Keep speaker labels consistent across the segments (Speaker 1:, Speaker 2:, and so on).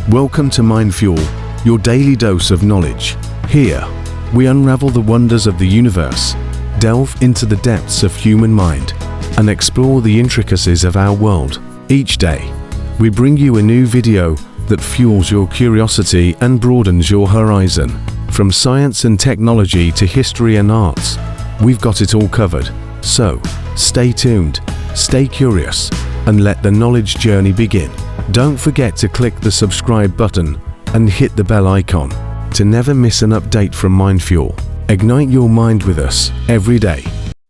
Speaker 1: Welcome to Mind Fuel, your daily dose of knowledge. Here, we unravel the wonders of the universe, delve into the depths of human mind, and explore the intricacies of our world. Each day, we bring you a new video that fuels your curiosity and broadens your horizon. From science and technology to history and arts, we've got it all covered. So, stay tuned, stay curious, and let the knowledge journey begin. Don't forget to click the subscribe button and hit the bell icon to never miss an update from Mind Fuel. Ignite your mind with us every day.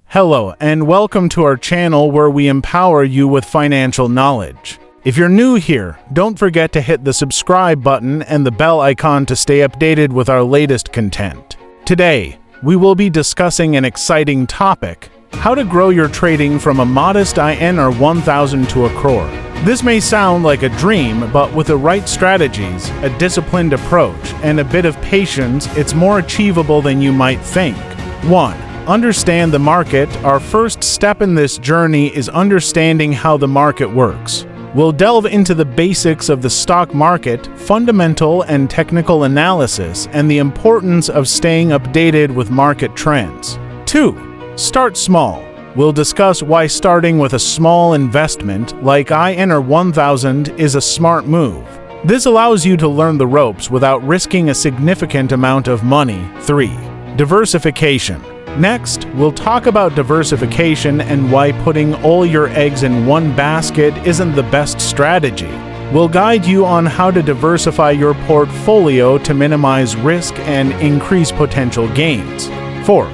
Speaker 2: Hello, and welcome to our channel where we empower you with financial knowledge. If you're new here, don't forget to hit the subscribe button and the bell icon to stay updated with our latest content. Today, we will be discussing an exciting topic: how to grow your trading from a modest INR 1,000 to a crore. This may sound like a dream, but with the right strategies, a disciplined approach, and a bit of patience, it's more achievable than you might think. 1. Understand the market. Our first step in this journey is understanding how the market works. We'll delve into the basics of the stock market, fundamental and technical analysis, and the importance of staying updated with market trends. 2. Start small. We'll discuss why starting with a small investment like INR 1,000 is a smart move. This allows you to learn the ropes without risking a significant amount of money. 3. Diversification. Next, we'll talk about diversification and why putting all your eggs in one basket isn't the best strategy. We'll guide you on how to diversify your portfolio to minimize risk and increase potential gains. 4.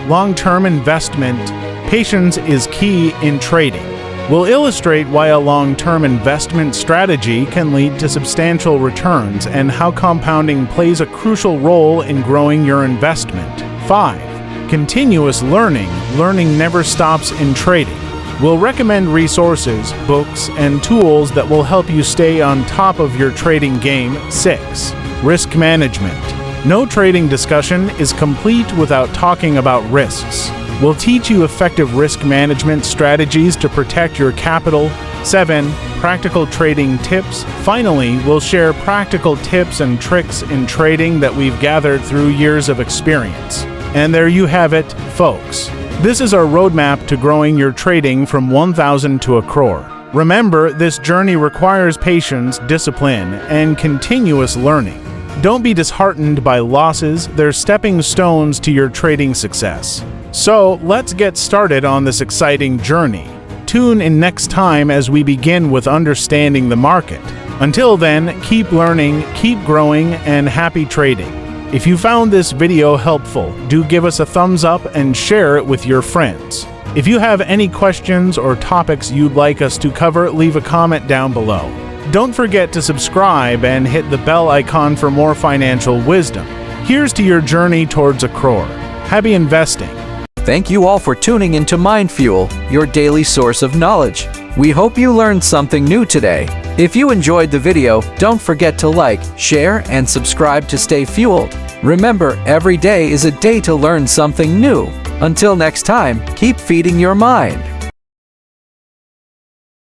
Speaker 2: Long-term investment. Patience is key in trading. We'll illustrate why a long-term investment strategy can lead to substantial returns and how compounding plays a crucial role in growing your investment. 5. Continuous learning. Learning never stops in trading. We'll recommend resources, books, and tools that will help you stay on top of your trading game. 6. Risk management. No trading discussion is complete without talking about risks. We'll teach you effective risk management strategies to protect your capital. 7. Practical trading tips. Finally, we'll share practical tips and tricks in trading that we've gathered through years of experience. And there you have it, folks. This is our roadmap to growing your trading from 1,000 to a crore. Remember, this journey requires patience, discipline, and continuous learning. Don't be disheartened by losses. They're stepping stones to your trading success. So, let's get started on this exciting journey. Tune in next time as we begin with understanding the market. Until then, keep learning, keep growing, and happy trading. If you found this video helpful, do give us a thumbs up and share it with your friends. If you have any questions or topics you'd like us to cover, leave a comment down below. Don't forget to subscribe and hit the bell icon for more financial wisdom. Here's to your journey towards a crore. Happy investing.
Speaker 3: Thank you all for tuning into Mind Fuel, your daily source of knowledge. We hope you learned something new today. If you enjoyed the video, don't forget to like, share, and subscribe to stay fueled. Remember, every day is a day to learn something new. Until next time, keep feeding your mind.